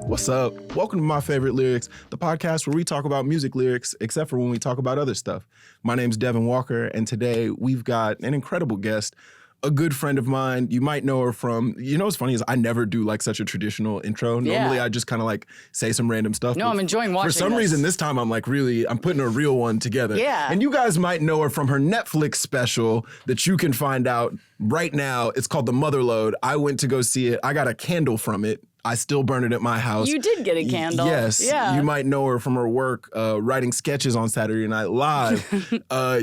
What's up? Welcome to My Favorite Lyrics, the podcast where we talk about music lyrics, except for when we talk about other stuff. My name's Devon Walker, and today we've got an incredible guest, a good friend of mine. You might know her from, what's funny is I never do like such a traditional intro. Normally I just kind of like say some random stuff. No, I'm enjoying watching For some reason this time I'm like I'm putting a real one together. Yeah. And you guys might know her from her Netflix special that you can find out right now. It's called The Motherlode. I went to go see it. I got a candle from it. I still burn it at my house. You did get a candle. Yes. Yeah. You might know her from her work writing sketches on Saturday Night Live.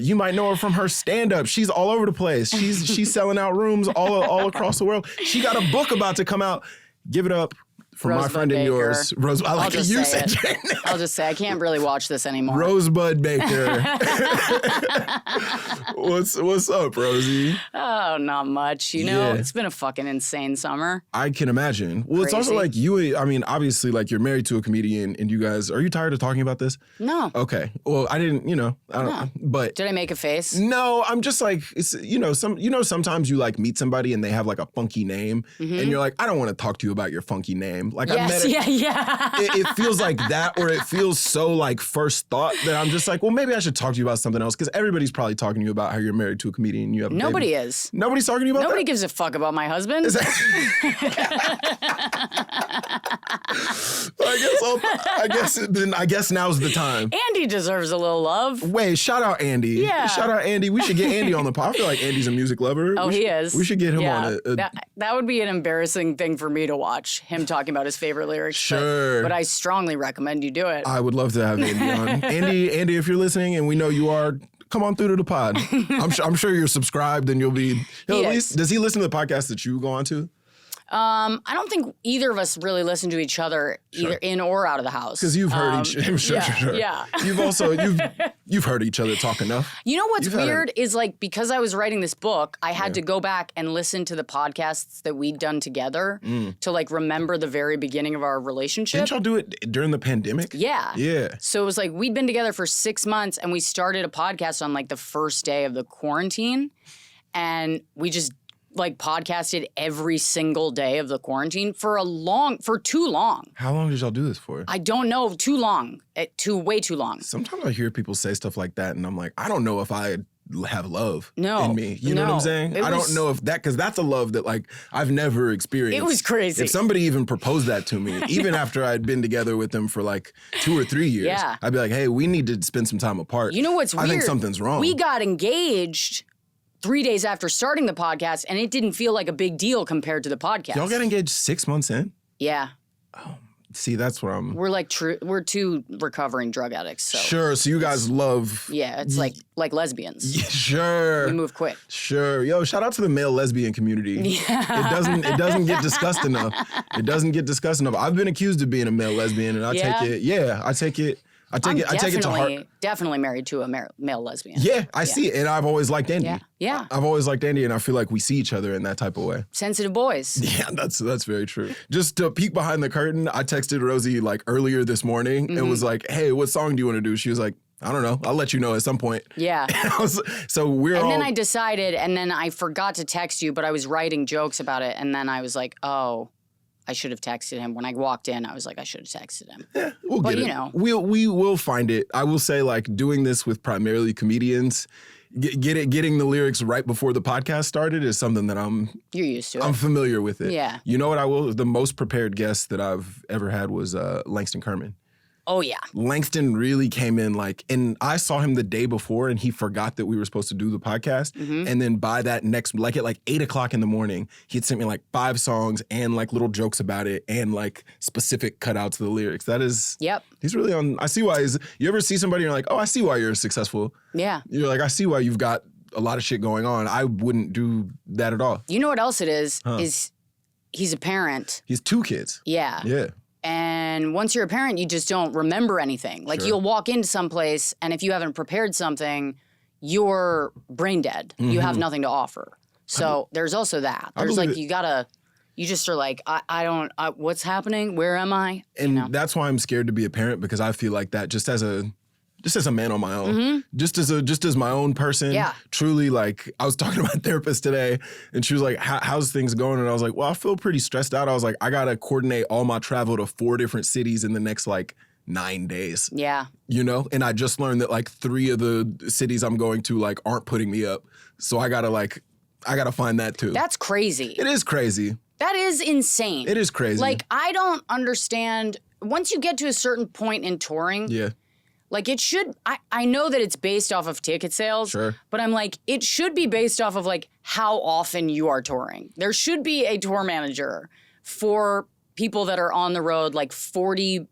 You might know her from her stand-up. She's all over the place. She's selling out rooms all across the world. She got a book about to come out. Give it up for Rosebud my friend Baker. and yours. Rosebud. I like you said your name. I'll just say I can't really watch this anymore. Rosebud Baker. What's up, Rosie? Oh, not much. It's been a fucking insane summer. I can imagine. Well, It's also like obviously like you're married to a comedian and you guys, are you tired of talking about this? No. Okay. Well, I didn't, I don't but Did I make a face? No, I'm just like, it's, sometimes you like meet somebody and they have like a funky name and you're like, I don't want to talk to you about your funky name. Like yes, I met it feels like that, or it feels so like first thought that I'm just like, well, maybe I should talk to you about something else because everybody's probably talking to you about how you're married to a comedian and you have a Nobody baby. is. Nobody's talking to you about Nobody that? gives a fuck about my husband. I guess now's the time. Andy deserves a little love. Wait, shout out Andy. Yeah. Shout out Andy. We should get Andy on the pod. I feel like Andy's a music lover. Oh, he is. We should get him on it. That would be an embarrassing thing for me to watch, him talking about his favorite lyrics. Sure. But I strongly recommend you do it. I would love to have Andy on. Andy, if you're listening, and we know you are, come on through to the pod. I'm sure you're subscribed and you'll be. Does he listen to the podcast that you go on to? I don't think either of us really listen to each other either in or out of the house. Because you've heard sure. Yeah. You've also you've heard each other talk enough. You know what's weird is like because I was writing this book, I had to go back and listen to the podcasts that we'd done together to like remember the very beginning of our relationship. Didn't y'all do it during the pandemic? Yeah. Yeah. So it was like we'd been together for 6 months and we started a podcast on like the first day of the quarantine, and we just like podcasted every single day of the quarantine for too long. How long did y'all do this for? I don't know, too long. Way too long. Sometimes I hear people say stuff like that and I'm like, I don't know if I have love in me. You know what I'm saying? I don't know if that, because that's a love that like I've never experienced. It was crazy. If somebody even proposed that to me, even after I'd been together with them for like 2 or 3 years, I'd be like, hey, we need to spend some time apart. You know what's weird? I think something's wrong. We got engaged 3 days after starting the podcast, and it didn't feel like a big deal compared to the podcast. Y'all got engaged 6 months in? Yeah. Oh, see, that's where I'm. We're two recovering drug addicts. So. Sure. So you guys love. Yeah, it's like lesbians. Yeah, sure. We move quick. Sure. Yo, shout out to the male lesbian community. Yeah. It doesn't get discussed enough. It doesn't get discussed enough. I've been accused of being a male lesbian, and I take it. Yeah, I take it. I take it to heart. Definitely married to a male lesbian. Yeah, I see it, and I've always liked Andy. Yeah. I've always liked Andy, and I feel like we see each other in that type of way. Sensitive boys. Yeah, that's very true. Just to peek behind the curtain, I texted Rosie like earlier this morning and was like, "Hey, what song do you want to do?" She was like, "I don't know. I'll let you know at some point." Yeah. Then I decided, and then I forgot to text you, but I was writing jokes about it, and then I was like, oh. I should have texted him. When I walked in, I was like, I should have texted him. Yeah, we'll get it. We will find it. I will say, like, doing this with primarily comedians, getting the lyrics right before the podcast started is something that You're used to it. I'm familiar with it. Yeah. You know what the most prepared guest that I've ever had was Langston Kerman. Oh, yeah. Langston really came in and I saw him the day before and he forgot that we were supposed to do the podcast. Mm-hmm. And then by that at 8 o'clock in the morning, he had sent me like 5 songs and like little jokes about it and like specific cutouts of the lyrics. That is, he's really on, I see why you ever see somebody and you're like, oh, I see why you're successful. Yeah. You're like, I see why you've got a lot of shit going on. I wouldn't do that at all. You know what else it is he's a parent. He has 2 kids. Yeah. Yeah. And once you're a parent, you just don't remember anything. Like you'll walk into someplace and if you haven't prepared something, you're brain dead. Mm-hmm. You have nothing to offer. So there's also that. There's like, you just are like, what's happening? Where am I? And that's why I'm scared to be a parent because I feel like that just as a just as a man on my own, just as my own person. Yeah. Truly, like, I was talking to my therapist today, and she was like, how's things going? And I was like, well, I feel pretty stressed out. I was like, I got to coordinate all my travel to 4 different cities in the next, like, 9 days. Yeah. You know? And I just learned that, like, 3 of the cities I'm going to, like, aren't putting me up. So I got to find that, too. That's crazy. It is crazy. That is insane. It is crazy. Like, I don't understand. Once you get to a certain point in touring, like it should, I know that it's based off of ticket sales, Sure. but I'm like, it should be based off of like how often you are touring. There should be a tour manager for people that are on the road like 40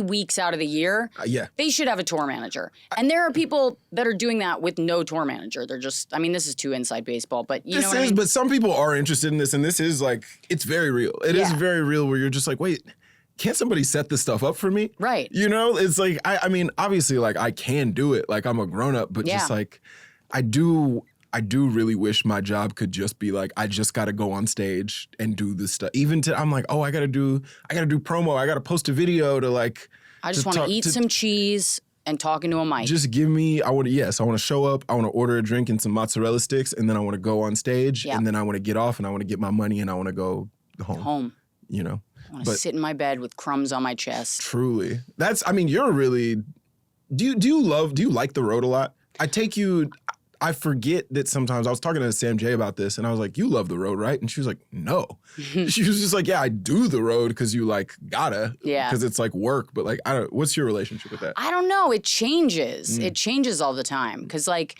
weeks out of the year. Yeah. They should have a tour manager. And there are people that are doing that with no tour manager. They're just, I mean, this is too inside baseball, but you know what I mean? But some people are interested in this, and this is like, it's very real. It is very real where you're just like, wait, can't somebody set this stuff up for me? Right. You know, it's like, I mean, obviously, like, I can do it. Like, I'm a grown-up, but just like, I do really wish my job could just be like, I just got to go on stage and do this stuff. Even to, I'm like, oh, I got to do promo. I got to post a video to like. I just want to eat some cheese and talk into a mic. Just give me, I want to show up. I want to order a drink and some mozzarella sticks, and then I want to go on stage, and then I want to get off, and I want to get my money, and I want to go home. You know? I want to sit in my bed with crumbs on my chest. Truly. That's, I mean, you're really, do you like the road a lot? I forget that sometimes. I was talking to Sam J about this, and I was like, you love the road, right? And she was like, no. She was just like, yeah, I do the road because you like gotta. Yeah. Because it's like work. But like, what's your relationship with that? I don't know. It changes. It changes all the time. Because like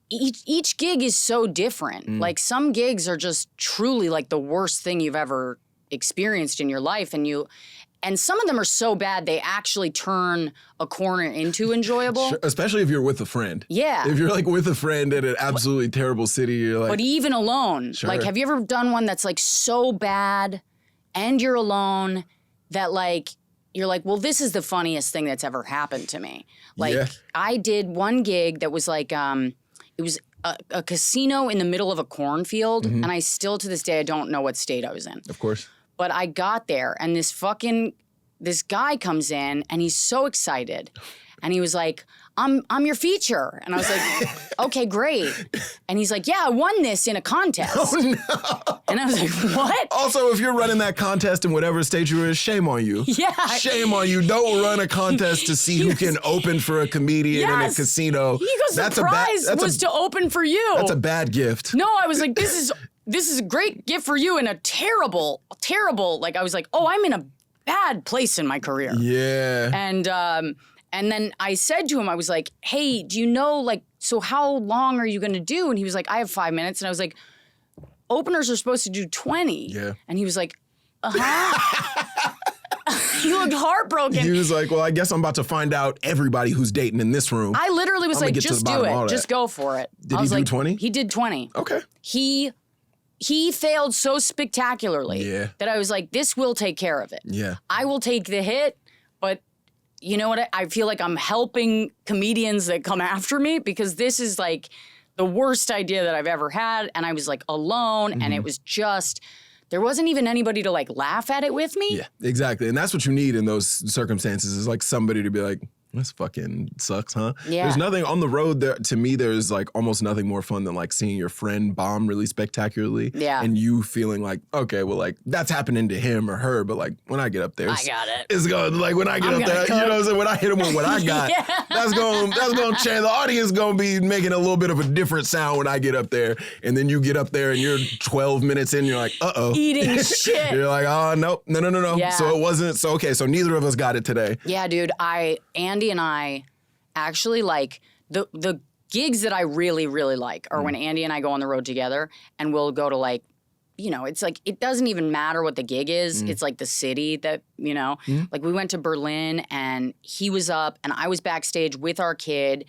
each gig is so different. Like some gigs are just truly like the worst thing you've ever experienced in your life. And some of them are so bad, they actually turn a corner into enjoyable. Sure, especially if you're with a friend. Yeah. If you're like with a friend at an absolutely terrible city, you're like. But even alone. Sure. Like, have you ever done one that's like so bad and you're alone that like, you're like, well, this is the funniest thing that's ever happened to me. Like, I did one gig that was like, it was a casino in the middle of a cornfield. And I still, to this day, I don't know what state I was in. Of course. But I got there, and this guy comes in, and he's so excited. And he was like, I'm your feature. And I was like, okay, great. And he's like, yeah, I won this in a contest. Oh, no. And I was like, what? Also, if you're running that contest in whatever state you're in, shame on you. Yeah. Shame on you. Don't run a contest to see who can open for a comedian in a casino. He goes, the prize was to open for you. That's a bad gift. No, I was like, this is a great gift for you and a terrible, like, I was like, oh, I'm in a bad place in my career. Yeah. And then I said to him, I was like, hey, do you know, like, so how long are you going to do? And he was like, I have 5 minutes. And I was like, openers are supposed to do 20. Yeah. And he was like, uh-huh. He looked heartbroken. He was like, well, I guess I'm about to find out everybody who's dating in this room. I literally was like, just do it. Just go for it. Did he do 20? He did 20. Okay. He failed so spectacularly that I was like, this will take care of it. Yeah. I will take the hit, but you know what? I feel like I'm helping comedians that come after me because this is like the worst idea that I've ever had. And I was like alone and it was just, there wasn't even anybody to like laugh at it with me. Yeah, exactly. And that's what you need in those circumstances is like somebody to be like, this fucking sucks, huh? Yeah. There's nothing on the road there. To me, there's like almost nothing more fun than like seeing your friend bomb really spectacularly. Yeah. And you feeling like, okay, well, like that's happening to him or her, but like when I get up there, I got it. It's going like when I get up there, you know what I'm saying? When I hit him with what I got, that's going to change. The audience going to be making a little bit of a different sound when I get up there. And then you get up there and you're 12 minutes in, you're like, uh-oh. Eating shit. You're like, oh, no. Yeah. So it wasn't, so okay, so neither of us got it today. Yeah, dude, Andy and I actually like the gigs that I really, really like are when Andy and I go on the road together and we'll go to like, you know, it's like, it doesn't even matter what the gig is. It's like the city that, you know, like we went to Berlin and he was up and I was backstage with our kid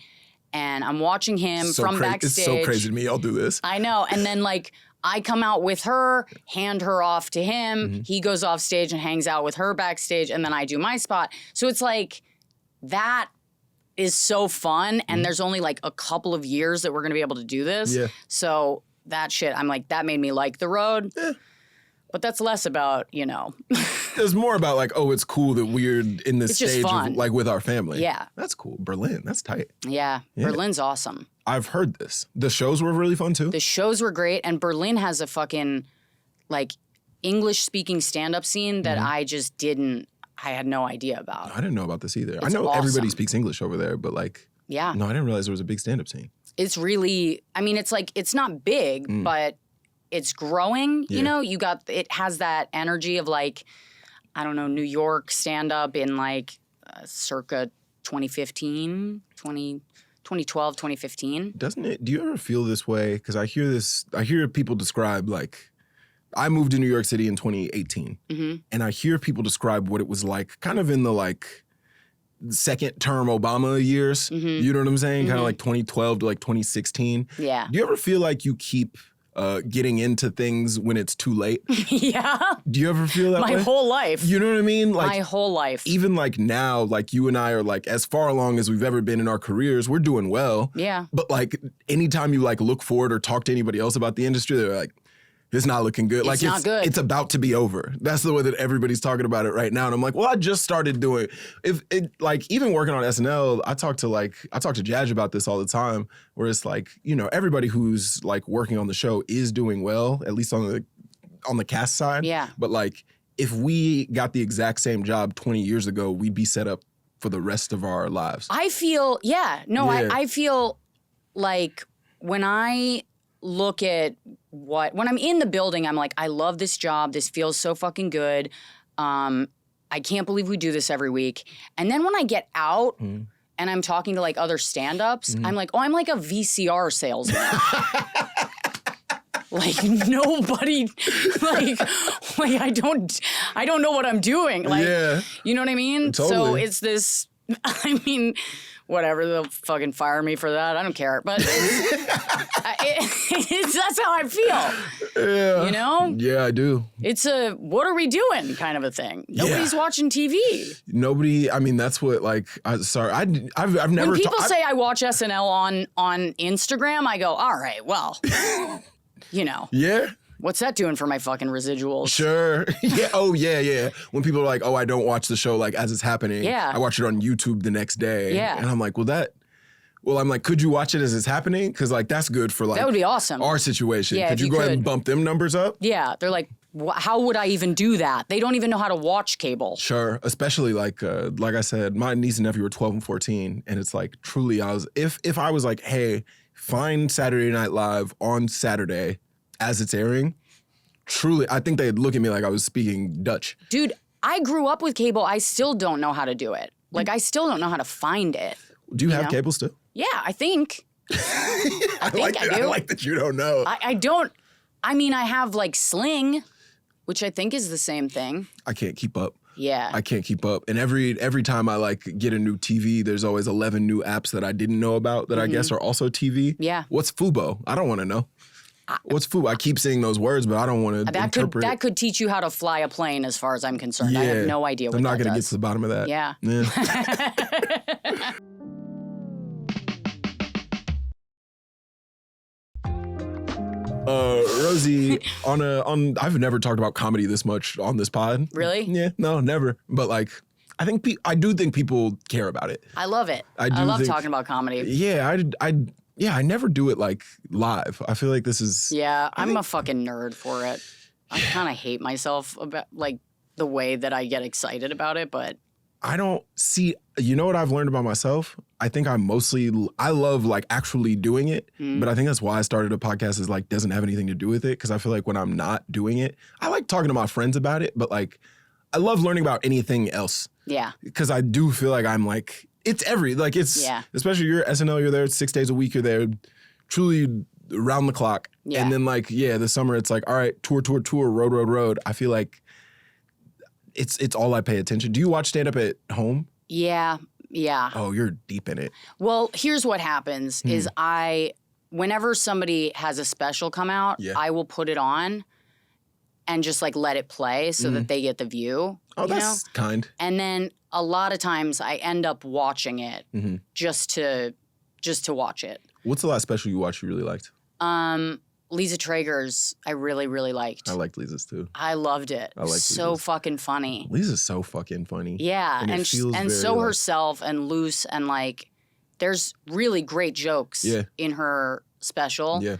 and I'm watching him from backstage. It's so crazy to me. I'll do this. I know. And then like, I come out with her, hand her off to him. He goes off stage and hangs out with her backstage and then I do my spot. So it's like, that is so fun, and there's only like a couple of years that we're going to be able to do this. Yeah. So that shit, I'm like, that made me like the road. Yeah. But that's less about, you know. It's more about like, oh, it's cool that we're in this It's stage fun. of like with our family. Yeah. That's cool. Berlin, that's tight. Yeah. Berlin's awesome. I've heard this. The shows were really fun too. The shows were great, and Berlin has a fucking like English-speaking stand-up scene that I just didn't. I had no idea about. I didn't know about this either. I It's know awesome. everybody speaks English over there, but like, Yeah. no, I didn't realize there was a big stand-up scene. It's really. I mean, it's like it's not big, but it's growing. You know, it has that energy of like, I don't know, New York stand-up in like circa 2015, 2012, 2015. Doesn't it? Do you ever feel this way? Because I hear people describe like, I moved to New York City in 2018, and I hear people describe what it was like kind of in the like second term Obama years. You know what I'm saying? Kind of like 2012 to like 2016. Yeah. Do you ever feel like you keep getting into things when it's too late? Yeah. Do you ever feel that way? My whole life. You know what I mean? Like, my whole life. even like now, like you and I are like as far along as we've ever been in our careers. We're doing well. Yeah. But like anytime you like look forward or talk to anybody else about the industry, they're like, it's not looking good. It's not good. It's about to be over. That's the way that everybody's talking about it right now. And I'm like, well, I just started doing even working on SNL, I talk to Jaj about this all the time, where it's like, you know, everybody who's like working on the show is doing well, at least on the cast side. Yeah. But like if we got the exact same job 20 years ago, we'd be set up for the rest of our lives. I feel, I feel like when I look at when I'm in the building, I'm like, I love this job. This feels so fucking good. I can't believe we do this every week. And then when I get out and I'm talking to like other stand-ups, I'm like, oh, I'm like a VCR salesman. Like nobody, like I don't know what I'm doing. Like, you know what I mean? Totally. So it's this, I mean, whatever, they'll fucking fire me for that. I don't care. But that's how I feel. Yeah. You know? Yeah, I do. It's a what are we doing kind of a thing. Nobody's watching TV. Nobody. I mean, that's what like. I've never. When people say I watch SNL on Instagram, I go, all right, well, you know. Yeah. What's that doing for my fucking residuals? Sure. Yeah. Oh, yeah. When people are like, oh, I don't watch the show like as it's happening. Yeah. I watch it on YouTube the next day. Yeah. And I'm like, I'm like, could you watch it as it's happening? Because like that's good for like that would be awesome. Our situation. Yeah, could you go ahead and bump them numbers up? Yeah. They're like, how would I even do that? They don't even know how to watch cable. Sure. Especially like I said, my niece and nephew were 12 and 14, and it's like truly if I was like, hey, find Saturday Night Live on Saturday as it's airing, truly, I think they'd look at me like I was speaking Dutch. Dude, I grew up with cable. I still don't know how to do it. Like, I still don't know how to find it. Do you have cable still? Yeah, I think. I do. I like that you don't know. I don't. I mean, I have like Sling, which I think is the same thing. I can't keep up. Yeah. I can't keep up. And every time I like get a new TV, there's always 11 new apps that I didn't know about that I guess are also TV. Yeah. What's Fubo? I don't want to know. What's Fubo? I keep saying those words, but I don't want to interpret. That could teach you how to fly a plane as far as I'm concerned. Yeah. I have no idea what that does. I'm not going to get to the bottom of that. Yeah. Rosie, I've never talked about comedy this much on this pod. Really? Yeah, no, never. But like, I do think people care about it. I love it. I love talking about comedy. Yeah, I never do it like live. I feel like this is. Yeah, I'm a fucking nerd for it. I kind of hate myself about like the way that I get excited about it, but I don't see. You know what I've learned about myself? I think I love like actually doing it, but I think that's why I started a podcast is like doesn't have anything to do with it because I feel like when I'm not doing it, I like talking to my friends about it, but like I love learning about anything else. Yeah. Because I do feel like I'm like, especially you're SNL, you're there 6 days a week, you're there truly around the clock. Yeah. And then like, the summer it's like, all right, tour, road. I feel like it's all I pay attention. Do you watch stand-up at home? Yeah. Oh, you're deep in it. Well, here's what happens is whenever somebody has a special come out, I will put it on and just like let it play so that they get the view. Oh, that's kind. And then a lot of times I end up watching it just to watch it. What's the last special you watched you really liked? Lisa Traeger's, I really, really liked. I liked Lisa's too. I loved it. I liked so Lisa's. fucking funny. Lisa's so fucking funny. Yeah, and so like, herself and loose and like, there's really great jokes in her special. Yeah.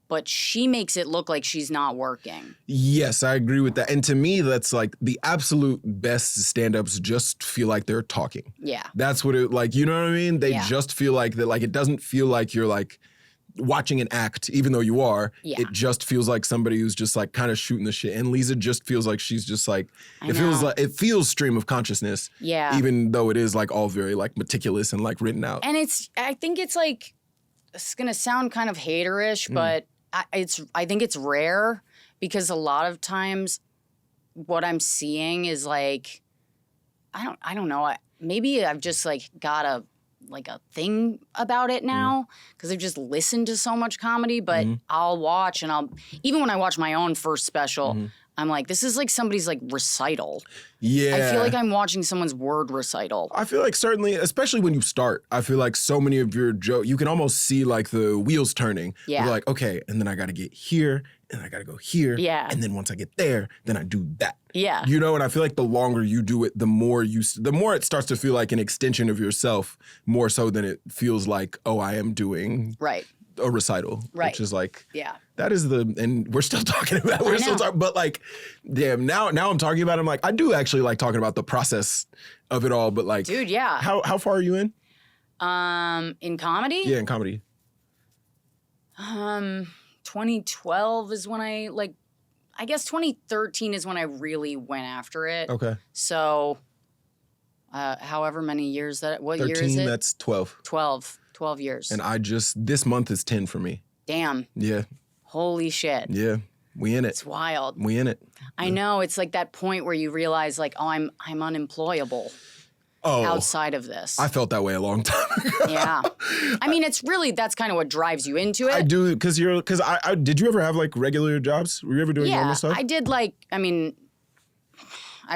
But she makes it look like she's not working. Yes, I agree with that. And to me, that's like the absolute best stand-ups just feel like they're talking. Yeah. That's what it, like, you know what I mean? They just feel like that, like, it doesn't feel like you're like watching an act, even though you are. Yeah. It just feels like somebody who's just like kind of shooting the shit. And Lisa just feels like she's just like, it feels stream of consciousness. Yeah. Even though it is like all very like meticulous and like written out. And I think it's like, it's going to sound kind of haterish, but I think it's rare because a lot of times what I'm seeing is like, I don't know. Maybe I've just like got a thing about it now because I've just listened to so much comedy, but I'll watch and even when I watch my own first special, I'm like, this is like somebody's like recital. Yeah. I feel like I'm watching someone's word recital. I feel like certainly, especially when you start, I feel like so many of your jokes, you can almost see like the wheels turning. Yeah. You're like, okay, and then I got to get here, and I got to go here. Yeah. And then once I get there, then I do that. Yeah. You know, and I feel like the longer you do it, the more it starts to feel like an extension of yourself, more so than it feels like, oh, I am doing a recital. Right. Which is like, yeah. That is and we're still talking about it. We're still talking, but like, damn, now I'm talking about it. I'm like, I do actually like talking about the process of it all, but like, dude, yeah. How far are you in? In comedy? Yeah, in comedy. 2012 is when I guess 2013 is when I really went after it. Okay. So, however many years what 13, year is it? That's 12. 12 years. And this month is 10 for me. Damn. Yeah. Holy shit. Yeah. We in it. It's wild. We in it. I know. It's like that point where you realize like, oh, I'm unemployable outside of this. I felt that way a long time ago. Yeah. I mean, that's kind of what drives you into it. I do, because I did you ever have like regular jobs? Were you ever doing normal stuff? I did I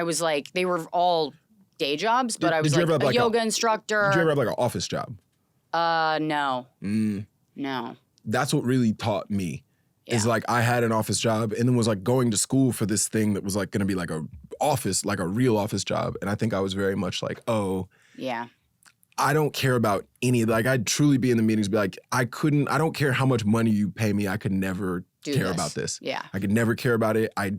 was like, they were all day jobs, but I was like a yoga instructor. Did you ever have like an office job? No. No. That's what really taught me. Yeah. Is like I had an office job and then was like going to school for this thing that was like going to be like a office, like a real office job. And I think I was very much like, oh, yeah, I don't care about any, like I'd truly be in the meetings, be like, I don't care how much money you pay me. I could never care about this. Yeah. I could never care about it. I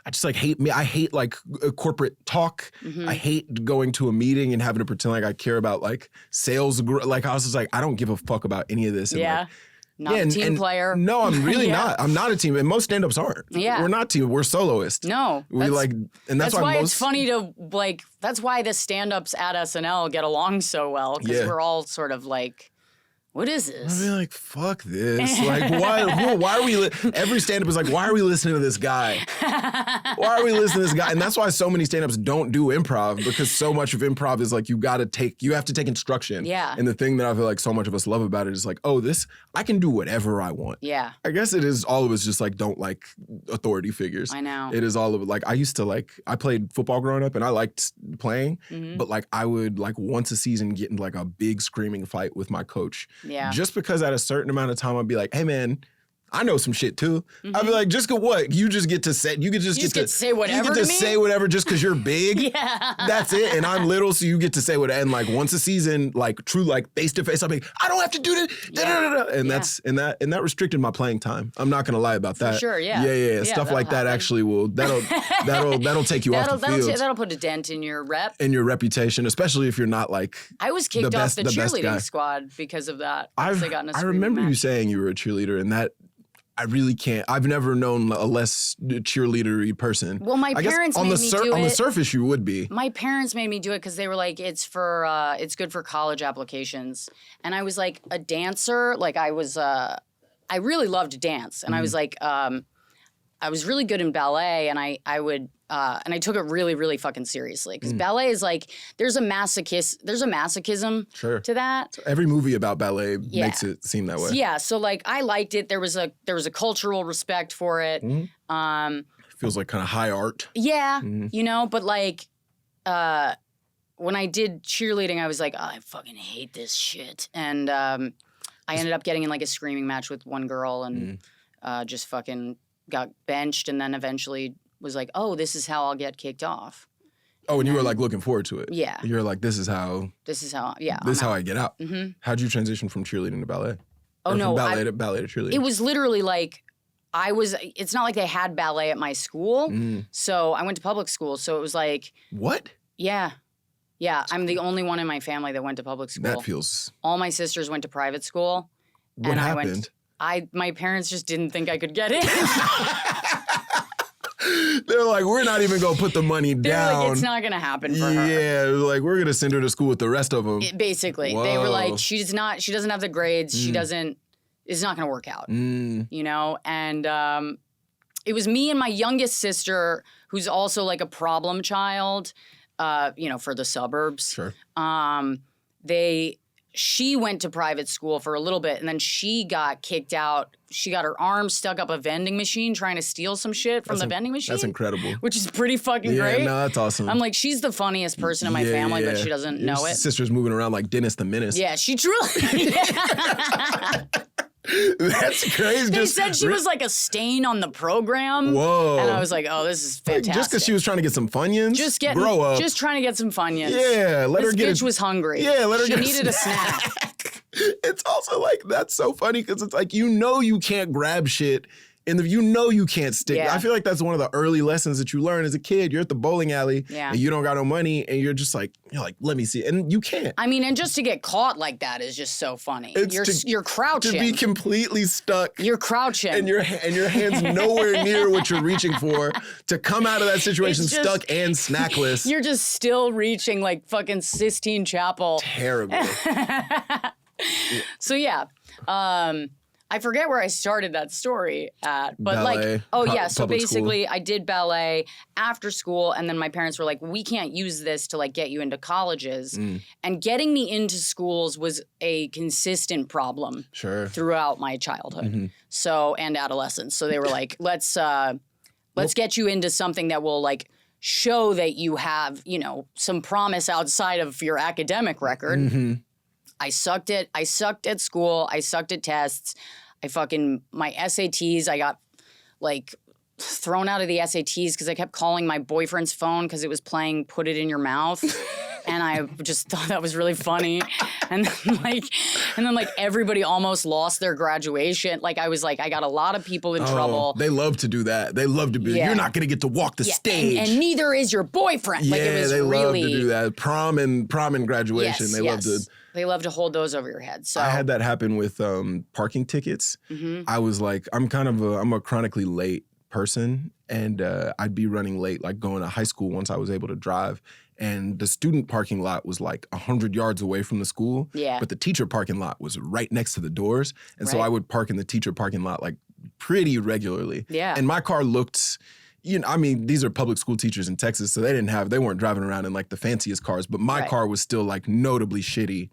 just like hate me. I hate like corporate talk. I hate going to a meeting and having to pretend like I care about like sales. Like I was just like, I don't give a fuck about any of this. And yeah. Like, not a team player. No, I'm really not. I'm not a team. And most stand-ups aren't. Yeah. We're not team. We're soloists. No. And that's why it's funny to like, that's why the stand-ups at SNL get along so well. Because we're all sort of like, what is this? I'd be like, fuck this. Like, why are we, every stand-up is like, why are we listening to this guy? Why are we listening to this guy? And that's why so many stand-ups don't do improv, because so much of improv is like, you have to take instruction. Yeah. And the thing that I feel like so much of us love about it is like, oh, I can do whatever I want. Yeah. I guess it is all of us just like, don't like authority figures. I know. It is all of it. Like, I played football growing up and I liked playing, but like I would like once a season get into like a big screaming fight with my coach. Yeah. Just because at a certain amount of time I'd be like, hey man, I know some shit too. I'd be like, just go what? You just get to say, you get to say whatever. You get to say whatever just because you're big. Yeah. That's it. And I'm little, so you get to say whatever. And like once a season, like true, like face to face, I'm like, I don't have to do this. Yeah. And that restricted my playing time. I'm not gonna lie about that. For sure, yeah. Yeah. Stuff like that actually that'll take you off the field. That'll put a dent in your rep. In your reputation, especially if you're not like. I was kicked off the cheerleading squad because of that. I remember you saying you were a cheerleader, and that. I really can't. I've never known a less cheerleadery person. Well, my parents made me do it. On the surface, you would be. My parents made me do it because they were like, it's good for college applications. And I was like a dancer. Like I really loved dance. And I was like, I was really good in ballet, and I I took it really, really fucking seriously because ballet is like there's a masochism to that. So every movie about ballet makes it seem that way. Yeah, so like I liked it. There was a cultural respect for it. Feels like kind of high art. Yeah, you know, but like when I did cheerleading, I was like, oh, I fucking hate this shit, and I ended up getting in like a screaming match with one girl, and just fucking got benched and then eventually was like, oh, this is how I'll get kicked off. Oh, and you were like looking forward to it. Yeah. You're like, this is how I get out. Mm-hmm. How'd you transition from cheerleading to ballet? Oh, or no. Ballet to cheerleading? It was literally like, it's not like they had ballet at my school. So I went to public school. So it was like. What? Yeah. Yeah. I'm the only one in my family that went to public school. That feels. All my sisters went to private school. What happened? My parents just didn't think I could get in. They're like, we're not even going to put the money down. They're like, it's not going to happen for her. Yeah, like, we're going to send her to school with the rest of them. Basically. Whoa. They were like, she doesn't have the grades. It's not going to work out. You know? And it was me and my youngest sister, who's also like a problem child, for the suburbs. Sure. She went to private school for a little bit, and then she got kicked out. She got her arm stuck up a vending machine trying to steal some shit from the vending machine. That's incredible. Which is pretty fucking great. Yeah, no, that's awesome. I'm like, she's the funniest person in my family, but she doesn't know it. Sister's moving around like Dennis the Menace. Yeah, she truly. That's crazy. They said she was like a stain on the program. Whoa. And I was like, oh, this is fantastic. Just because she was trying to get some Funyuns? Grow up. Just trying to get some Funyuns. Yeah, let her get This bitch was hungry. Yeah, let her she get needed a snack. It's also like, that's so funny because it's like, you can't grab shit and you can't stick. Yeah. I feel like that's one of the early lessons that you learn as a kid. You're at the bowling alley and you don't got no money and you're like, let me see. And you can't. I mean, and just to get caught like that is just so funny. You're crouching. To be completely stuck. You're crouching. And your hand's nowhere near what you're reaching for to come out of that situation stuck and snackless. You're just still reaching like fucking Sistine Chapel. Terrible. So yeah. I forget where I started that story at, but ballet, so basically I did ballet after school, and then my parents were like, we can't use this to like get you into colleges. And getting me into schools was a consistent problem throughout my childhood. So, and adolescence. So they were like, let's get you into something that will like show that you have, some promise outside of your academic record. I sucked at school. I sucked at tests. My SATs, I got like thrown out of the SATs because I kept calling my boyfriend's phone because it was playing Put It in Your Mouth. And I just thought that was really funny. And then everybody almost lost their graduation. Like I got a lot of people in trouble. They love to do that. They love to be, you're not going to get to walk the stage. And neither is your boyfriend. They love to do that. Prom and graduation. They love to hold those over your head. So I had that happen with parking tickets. I was like, I'm a chronically late person, and I'd be running late, like going to high school once I was able to drive. And the student parking lot was like 100 yards away from the school. Yeah. But the teacher parking lot was right next to the doors. And so I would park in the teacher parking lot like pretty regularly. Yeah. And my car looked, these are public school teachers in Texas, so they weren't driving around in like the fanciest cars, but my car was still like notably shitty.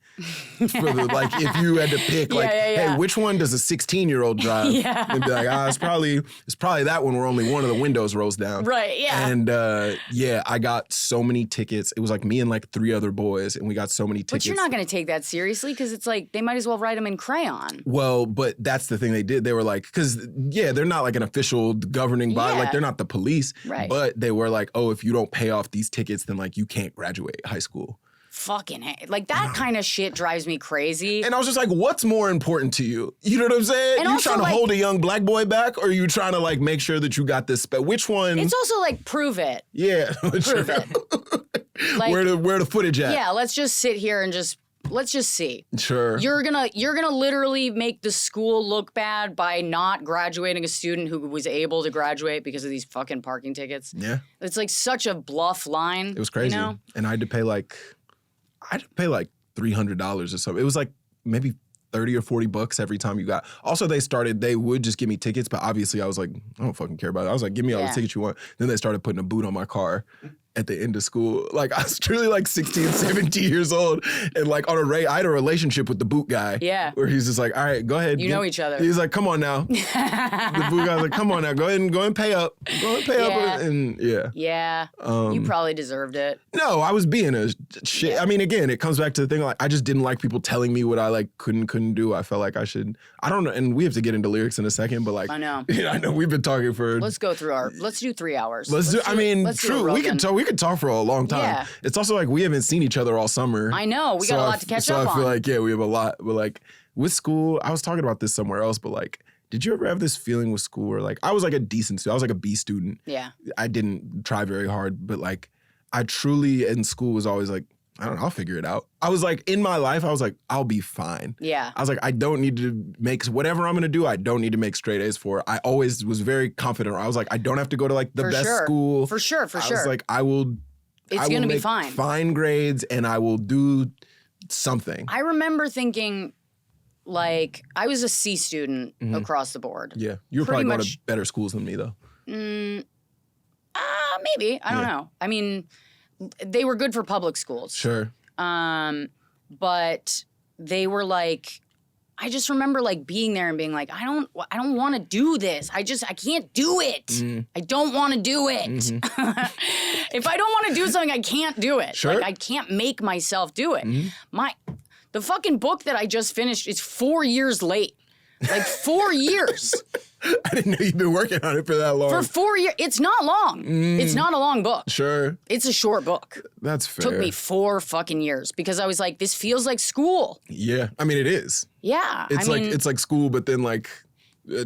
For like if you had to pick hey, which one does a 16-year-old drive? And be like, it's probably that one where only one of the windows rolls down. Right, yeah. And I got so many tickets. It was like me and like 3 other boys, and we got so many tickets. But you're not going to take that seriously because it's like they might as well write them in crayon. Well, but that's the thing they did. They were like, because they're not like an official governing body. Like they're not the police. Right. But they were like, if you don't pay off these tickets, then like you can't graduate high school. Fucking like that kind of shit drives me crazy. And I was just like, what's more important to you? You know what I'm saying? And you trying to hold a young black boy back, or are you trying to like make sure that you got this? Which one? It's also like prove it. Yeah. Prove it. Like, where the footage at? Yeah, let's just sit here and let's just see. Sure. You're gonna literally make the school look bad by not graduating a student who was able to graduate because of these fucking parking tickets. Yeah. It's like such a bluff line. It was crazy. And I had to pay like $300 or something. It was like maybe $30 or $40 every time you got. Also, they would just give me tickets, but obviously I was like, I don't fucking care about it. I was like, give me all the tickets you want. Then they started putting a boot on my car. at the end of school. Like, I was truly like 16, 17 years old. And like I had a relationship with the boot guy. Yeah. Where he's just like, all right, go ahead. You know each other. He's like, come on now. The boot guy's like, come on now. Go ahead and pay up. Go ahead and pay up. And yeah. Yeah. You probably deserved it. No, I was being a shit. Yeah. I mean, again, it comes back to the thing, like, I just didn't like people telling me what I like couldn't do. I felt like I should. I don't know. And we have to get into lyrics in a second, but like, I know. Yeah, I know we've been talking for. Let's go through let's do 3 hours. True. We could talk for a long time. Yeah. It's also like we haven't seen each other all summer. I know. We got a lot to catch up on. So I feel like, yeah, we have a lot. But like with school, I was talking about this somewhere else, but like, did you ever have this feeling with school where like, I was like a decent student. I was like a B student. Yeah. I didn't try very hard, but like, I truly in school was always like, I don't know, I'll figure it out. I was like, in my life, I was like, I'll be fine. Yeah. I was like, I don't need to make, whatever I'm going to do, I don't need to make straight A's for. I always was very confident. I was like, I don't have to go to like the best school. For sure. I was like, I will going to be fine. Fine grades and I will do something. I remember thinking, like, I was a C student across the board. Yeah. You were probably going to better schools than me though. Maybe. I don't know. I mean, they were good for public schools. Sure. But they were like, I just remember like being there and being like, I don't want to do this. I can't do it. I don't want to do it. If I don't want to do something, I can't do it. Sure. Like, I can't make myself do it. The fucking book that I just finished is 4 years late. Like 4 years. I didn't know you'd been working on it for that long. For 4 years. It's not long. It's not a long book. Sure. It's a short book. That's fair. Took me 4 fucking years because I was like, this feels like school. Yeah. I mean, it is. Yeah. It's like school, but then like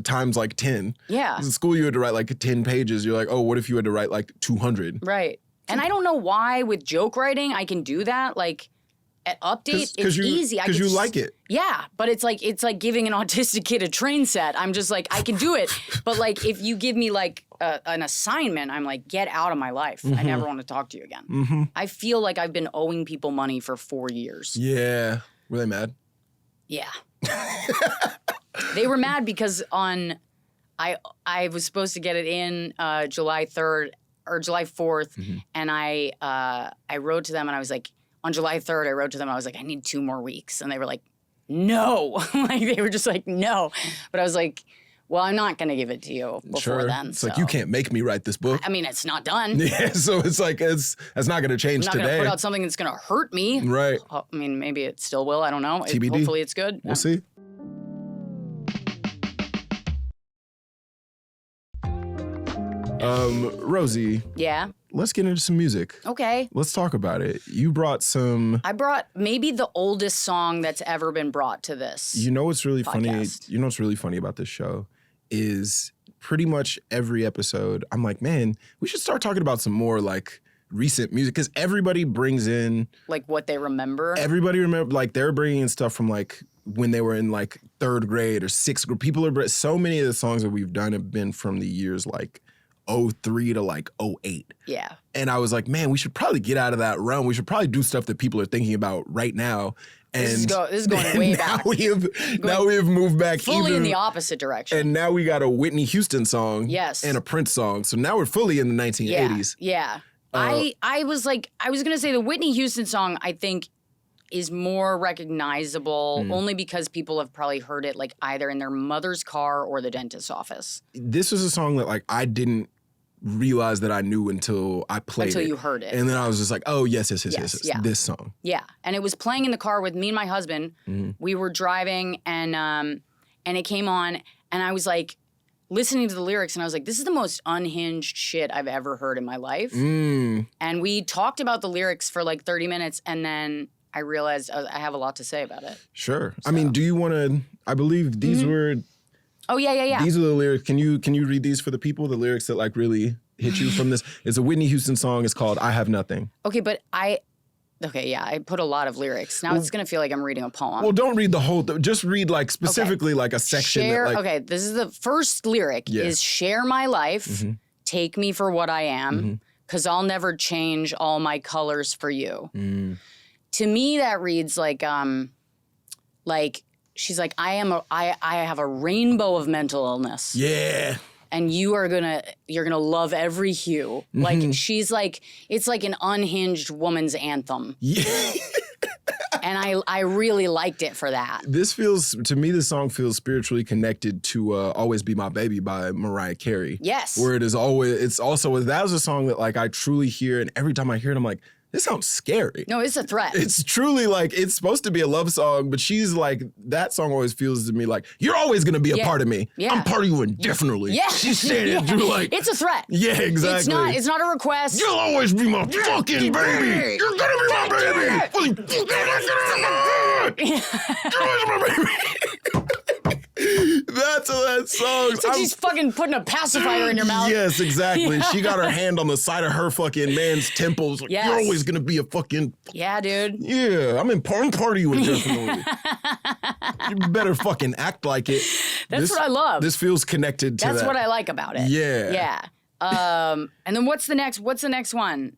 times like 10. Yeah. In school, you had to write like 10 pages. You're like, oh, what if you had to write like 200? Right. And I don't know why with joke writing I can do that. Like, at Update, it's easy. Because you like it. Yeah, but it's like giving an autistic kid a train set. I'm just like, I can do it. But like, if you give me like an assignment, I'm like, get out of my life. I never want to talk to you again. I feel like I've been owing people money for 4 years. Yeah. Were they mad? Yeah. They were mad because I was supposed to get it in July 3rd or July 4th, and I wrote to them and I was like, on July 3rd, I wrote to them. I was like, I need 2 more weeks. And they were like, no. Like, they were just like, no. But I was like, well, I'm not going to give it to you before then. It's like, you can't make me write this book. I mean, it's not done. Yeah, so it's like, that's not going to change today. I'm not going to put out something that's going to hurt me. Right. I mean, maybe it still will. I don't know. TBD. Hopefully it's good. We'll see. Rosie. Yeah. Let's get into some music. Okay. Let's talk about it. You brought some. I brought maybe the oldest song that's ever been brought to this. You know what's really funny? podcast. You know what's really funny about this show is pretty much every episode, I'm like, man, we should start talking about some more like recent music because everybody brings in like what they remember. Everybody remember like they're bringing in stuff from like when they were in like 3rd grade or 6th grade. People are so many of the songs that we've done have been from the years like 03 to like 08. Yeah. And I was like, man, we should probably get out of that realm. We should probably do stuff that people are thinking about right now. And this is going way back. Now we have moved back fully in the opposite direction. And now we got a Whitney Houston song. Yes. And a Prince song. So now we're fully in the 1980s. Yeah. I was going to say the Whitney Houston song, I think, is more recognizable only because people have probably heard it like either in their mother's car or the dentist's office. This was a song that like I didn't realize that I knew until I played it. Until you heard it. And then I was just like, oh, yes, yeah. this song. Yeah. And it was playing in the car with me and my husband. We were driving and it came on and I was like listening to the lyrics and I was like, this is the most unhinged shit I've ever heard in my life. And we talked about the lyrics for like 30 minutes and then I realized I have a lot to say about it. Sure. So. I mean, do you want to, I believe these were... Oh, yeah. These are the lyrics. Can you read these for the people? The lyrics that like really hit you from this. It's a Whitney Houston song. It's called I Have Nothing. Okay, but I put a lot of lyrics. Now it's going to feel like I'm reading a poem. Well, don't read the whole, just read like specifically like a section. Okay, this is the first lyric is share my life, take me for what I am, because I'll never change all my colors for you. To me, that reads like she's like, I have a rainbow of mental illness. Yeah. and you're gonna love every hue. Like she's like, it's like an unhinged woman's anthem. Yeah. And I really liked it for that. This song feels spiritually connected to Always Be My Baby by Mariah Carey. Yes. Where that was a song that like I truly hear, and every time I hear it, I'm like, this sounds scary. No, it's a threat. It's truly like, it's supposed to be a love song, but she's like, that song always feels to me like, you're always going to be a part of me. Yeah. I'm part of you indefinitely. Yeah. She's saying it through like. It's a threat. Yeah, exactly. It's not a request. You'll always be my fucking baby. You're going to be my baby. You're always my baby. That's that song. It's like she's fucking putting a pacifier in your mouth. Yes, exactly. Yeah. She got her hand on the side of her fucking man's temples. Like, you're always going to be a fucking... Yeah, dude. Yeah, I'm part of you indefinitely. You better fucking act like it. That's what I love. This feels connected to That's what I like about it. Yeah. Yeah. And then what's the next one?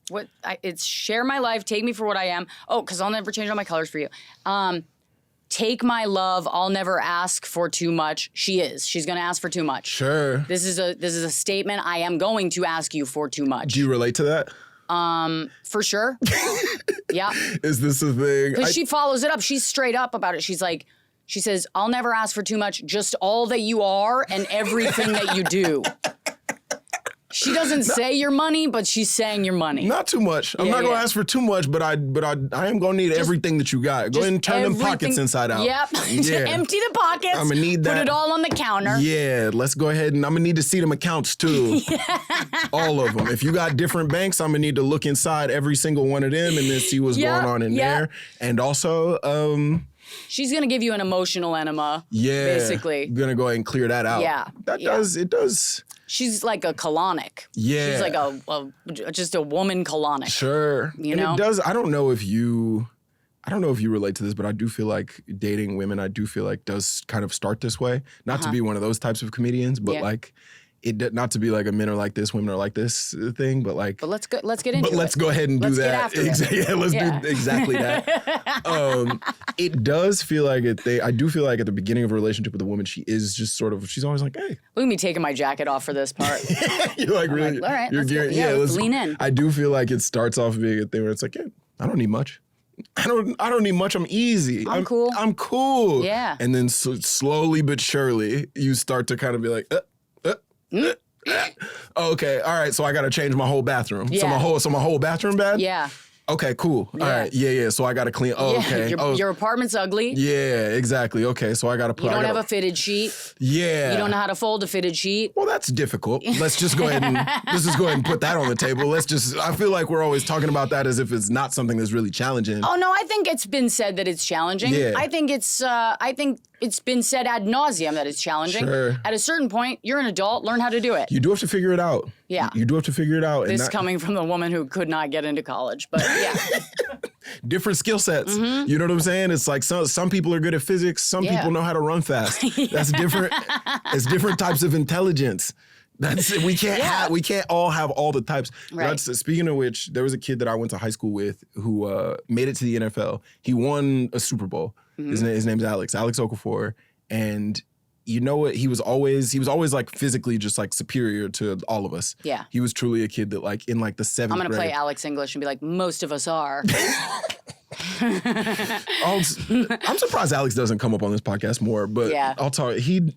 It's Share My Life, Take Me For What I Am. Oh, because I'll never change all my colors for you. Take My Love, I'll never ask for too much. She's going to ask for too much. Sure. This is a statement. I am going to ask you for too much. Do you relate to that? For sure. Yeah. Is this a thing? Because she follows it up. She's straight up about it. She says, I'll never ask for too much, just all that you are and everything that you do. She doesn't say your money, but she's saying your money. Not too much. I'm not going to ask for too much, but I am going to need everything that you got. Go ahead and turn them pockets inside out. Yep. Yeah. Empty the pockets. I'm going to need that. Put it all on the counter. Yeah. Let's go ahead and I'm going to need to see them accounts too. All of them. If you got different banks, I'm going to need to look inside every single one of them and then see what's going on in there. And also, she's going to give you an emotional enema. Yeah. Basically. Going to go ahead and clear that out. Yeah. It does. She's like a colonic. Yeah. She's like just a woman colonic. Sure. You know? It does. I don't know if you relate to this, but I do feel like dating women, does kind of start this way. Not to be one of those types of comedians, but like not to be like a men are like this, women are like this thing, but like. But let's get into it. But let's go ahead and do that. Yeah, let's do exactly that. It does feel like I do feel like at the beginning of a relationship with a woman, she is just she's always like, hey. Look at me taking my jacket off for this part. You're like, really? Like, all right, let's lean in. I do feel like it starts off being a thing where it's like, yeah, I don't need much. I don't need much. I'm easy. I'm cool. I'm cool. Yeah. And then slowly but surely, you start to kind of be like, okay, all right, so I got to change my whole bathroom. Yeah. So my whole bathroom bad? Yeah. Okay, cool. All right, yeah. So I got to clean. Oh, okay. Your apartment's ugly. Yeah, exactly. Okay, so I got to put. You don't have a fitted sheet. Yeah. You don't know how to fold a fitted sheet. Well, that's difficult. Let's just go ahead and put that on the table. I feel like we're always talking about that as if it's not something that's really challenging. Oh no, I think it's been said that it's challenging. Yeah. I think it's been said ad nauseum that it's challenging. Sure. At a certain point, you're an adult. Learn how to do it. You do have to figure it out. Yeah. You do have to figure it out. This coming from the woman who could not get into college, but yeah. Different skill sets. Mm-hmm. You know what I'm saying? It's like some people are good at physics. Some people know how to run fast. That's different. It's different types of intelligence. We can't all have all the types. Right. Speaking of which, there was a kid that I went to high school with who made it to the NFL. He won a Super Bowl. Mm-hmm. His name's Alex Okafor, and you know what? He was always like physically just like superior to all of us. Yeah. He was truly a kid that like in like the 7th grade. I'm gonna play Alex English and be like, most of us are. I'm surprised Alex doesn't come up on this podcast more, but I'll talk. He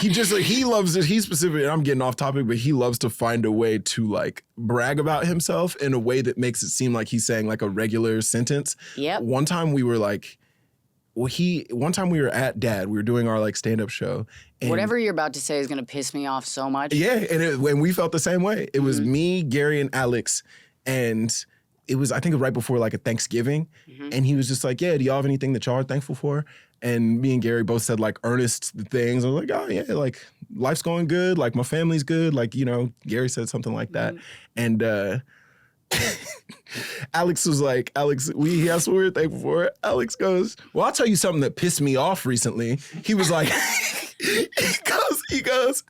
just like he loves it. He specifically, and I'm getting off topic, but he loves to find a way to like brag about himself in a way that makes it seem like he's saying like a regular sentence. Yep. One time we were at Dad. We were doing our like stand-up show. And whatever you're about to say is gonna piss me off so much. Yeah, and we felt the same way. It was me, Gary, and Alex, and it was, I think, right before like a Thanksgiving, and he was just like, yeah, do y'all have anything that y'all are thankful for? And me and Gary both said like earnest things. I was like, oh yeah, like life's going good, like my family's good, like, you know, Gary said something like that. And Alex was like, he asked what we were thankful for. Alex goes, well, I'll tell you something that pissed me off recently. He was like, he goes,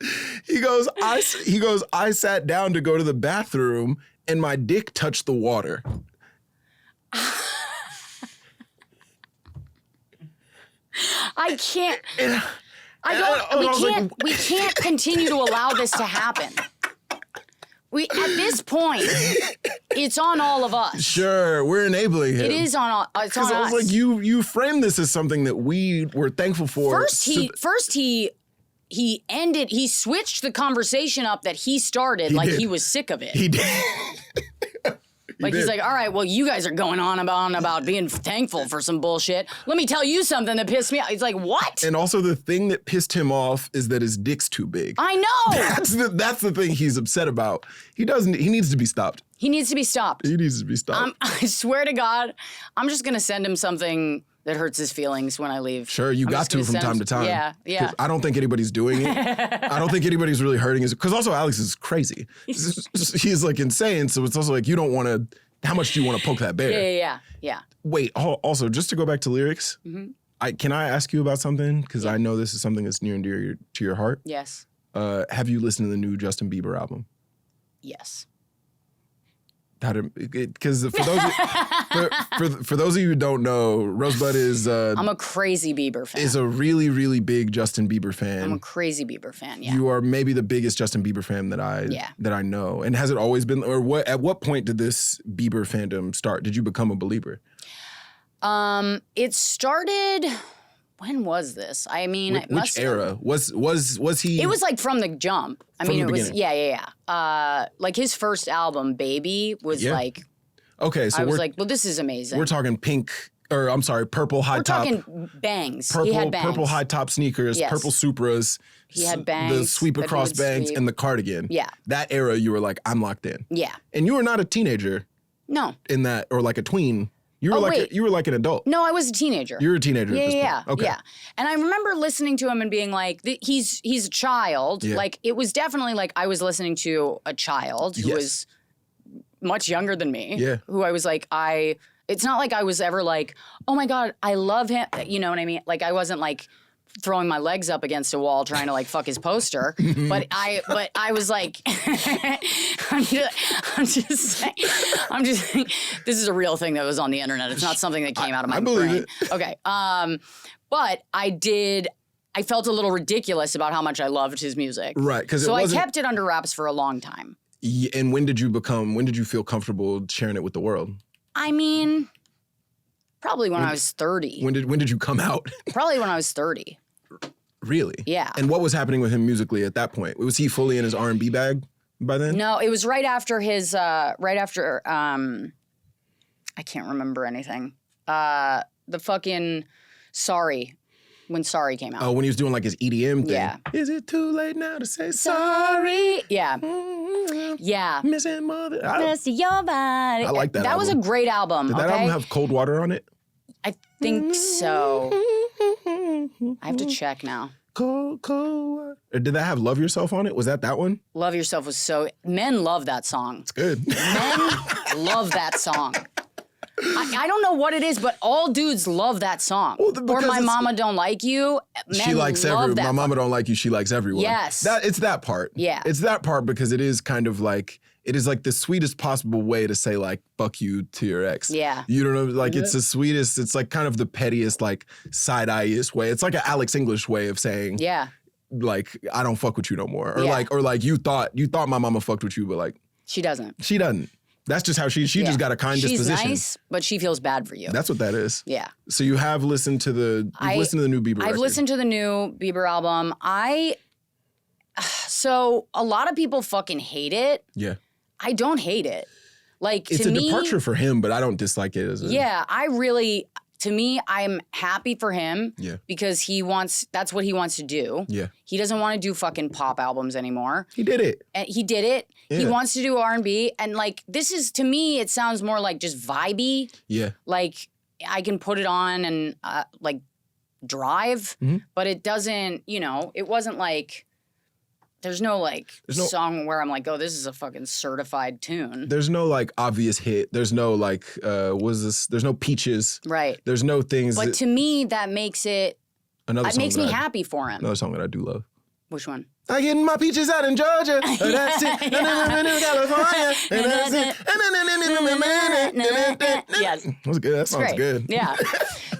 I sat down to go to the bathroom and my dick touched the water. I can't. We can't continue to allow this to happen. At this point, it's on all of us. Sure, we're enabling him. It is on all. It's on us. Because I was like, you framed this as something that we were thankful for. First he switched the conversation up that he started he was sick of it. He did. He's like, all right, well, you guys are going on about being thankful for some bullshit. Let me tell you something that pissed me off. It's like, what? And also the thing that pissed him off is that his dick's too big. I know. That's the thing he's upset about. He needs to be stopped. He needs to be stopped. He needs to be stopped. I swear to God, I'm just going to send him something that hurts his feelings when I leave. Sure, you got to from time to time. Yeah. I don't think anybody's doing it. I don't think anybody's really hurting his... Because also Alex is crazy. He's like insane, so it's also like you don't want to... How much do you want to poke that bear? Yeah. Wait, also, just to go back to lyrics, can I ask you about something? Because I know this is something that's near and dear to your heart. Yes. Have you listened to the new Justin Bieber album? Yes. Because for those of you who don't know, Rosebud is I'm a crazy Bieber fan. Is a really, really big Justin Bieber fan. I'm a crazy Bieber fan. Yeah. You are maybe the biggest Justin Bieber fan that I know. And has it always been, or at what point did this Bieber fandom start? Did you become a believer? It started. When was this? I mean, which era was he? It was like from the jump. It was like his first album, Baby, was like. Okay, so I was like, well, this is amazing. We're talking purple high top. We're talking bangs. Purple, he had bangs. Purple high top sneakers, purple Supras. He had bangs. The sweep across bangs and the cardigan. Yeah. That era, you were like, I'm locked in. Yeah. And you were not a teenager. No. In that, or like a tween. You were like an adult. No, I was a teenager. You were a teenager at this point. Yeah. Okay. Yeah. And I remember listening to him and being like, he's a child. Yeah. Like, it was definitely like I was listening to a child who was much younger than me. Yeah. Who I was like, it's not like I was ever like, oh my God, I love him. You know what I mean? Like, I wasn't like throwing my legs up against a wall trying to like fuck his poster. but I was like, I'm just saying, this is a real thing that was on the internet. It's not something that came out of my brain. It. Okay. But I felt a little ridiculous about how much I loved his music. Right. So I kept it under wraps for a long time. And when did you feel comfortable sharing it with the world? I mean, probably when I was 30. When did you come out? Probably when I was 30. Really? Yeah. And what was happening with him musically at that point? Was he fully in his R&B bag by then? No, it was right after I can't remember anything. The fucking when Sorry came out. Oh, when he was doing like his EDM thing. Yeah. Is it too late now to say sorry? Yeah. Yeah. Missing mother. Miss your body. I like that That was a great album. Did that album have Cold Water on it? I think so. I have to check now. Cold water. Or did that have Love Yourself on it? Was that one? Love Yourself was men love that song. It's good. Men love that song. I don't know what it is, but all dudes love that song. Well, or My Mama Don't Like You. Men she likes everyone. My Mama Don't Like You. She likes everyone. Yes. It's that part. Yeah. It's that part because it is kind of like, it is like the sweetest possible way to say like, fuck you to your ex. Yeah. You don't know, like it's the sweetest, it's like kind of the pettiest, like side-eye-iest way. It's like an Alex English way of saying, like, I don't fuck with you no more. Or like you thought my mama fucked with you, but like. She doesn't. She doesn't. That's just how she just got a kind disposition. She's nice, but she feels bad for you. That's what that is. Yeah. So you have listened to the new Bieber record. I've listened to the new Bieber album. So a lot of people fucking hate it. Yeah. I don't hate it. Like, it's a departure for him, but I don't dislike it as a... Yeah, to me, I'm happy for him because that's what he wants to do. Yeah. He doesn't want to do fucking pop albums anymore. He did it. And he did it. Yeah. He wants to do R&B. And like, this is, to me, it sounds more like just vibey. Yeah. Like, I can put it on and like drive, but it doesn't, it wasn't like, there's no song where I'm like, oh, this is a fucking certified tune. There's no like obvious hit. There's no like, there's no Peaches. Right. There's no things. But to me, that makes it, makes me happy for him. Another song that I do love. Which one? I getting my peaches out in Georgia. That's it. And then in California. And that's it. Yes. That was good. That sounds good. Yeah.